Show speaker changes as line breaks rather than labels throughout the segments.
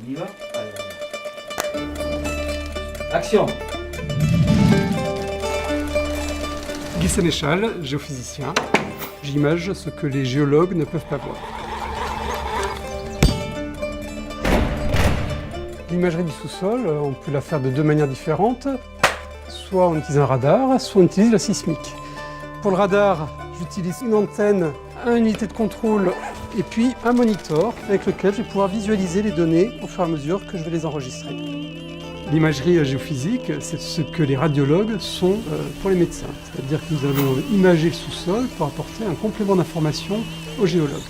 On y va? Allez, on y va. Action!
Guy Sénéchal, géophysicien. J'image ce que les géologues ne peuvent pas voir. L'imagerie du sous-sol, on peut la faire de deux manières différentes. Soit on utilise un radar, soit on utilise la sismique. Pour le radar, j'utilise une antenne, une unité de contrôle et puis un monitor avec lequel je vais pouvoir visualiser les données au fur et à mesure que je vais les enregistrer. L'imagerie géophysique, c'est ce que les radiologues sont pour les médecins. C'est-à-dire que nous allons imager le sous-sol pour apporter un complément d'information aux géologues.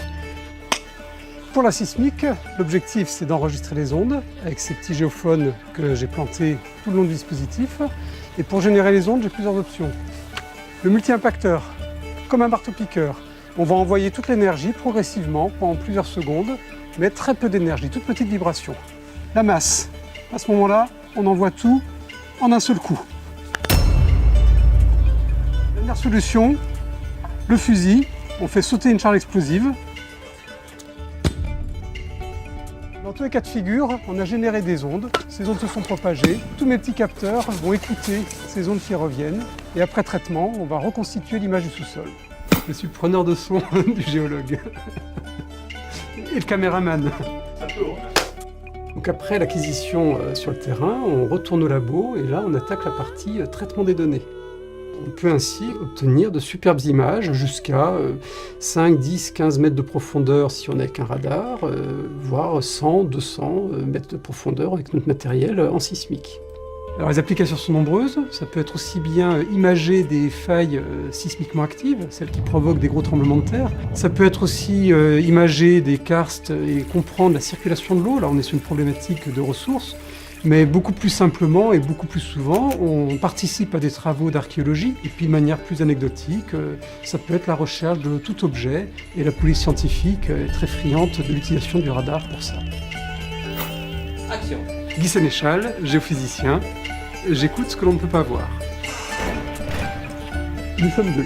Pour la sismique, l'objectif c'est d'enregistrer les ondes avec ces petits géophones que j'ai plantés tout le long du dispositif. Et pour générer les ondes, j'ai plusieurs options. Le multi-impacteur, comme un marteau-piqueur, on va envoyer toute l'énergie progressivement pendant plusieurs secondes, mais très peu d'énergie, toute petite vibration. La masse, à ce moment-là, on envoie tout en un seul coup. Dernière solution, le fusil, on fait sauter une charge explosive. Dans tous les cas de figure, on a généré des ondes, ces ondes se sont propagées, tous mes petits capteurs vont écouter ces ondes qui reviennent, et après traitement, on va reconstituer l'image du sous-sol. Je suis le preneur de son du géologue. Et le caméraman. Donc après l'acquisition sur le terrain, on retourne au labo, et là on attaque la partie traitement des données. On peut ainsi obtenir de superbes images jusqu'à 5, 10, 15 mètres de profondeur si on est avec un radar, voire 100, 200 mètres de profondeur avec notre matériel en sismique. Alors les applications sont nombreuses, ça peut être aussi bien imager des failles sismiquement actives, celles qui provoquent des gros tremblements de terre. Ça peut être aussi imager des karstes et comprendre la circulation de l'eau, là on est sur une problématique de ressources. Mais beaucoup plus simplement et beaucoup plus souvent, on participe à des travaux d'archéologie. Et puis de manière plus anecdotique, ça peut être la recherche de tout objet. Et la police scientifique est très friande de l'utilisation du radar pour ça.
Action!
Guy Sénéchal, géophysicien. J'écoute ce que l'on ne peut pas voir. Nous sommes deux.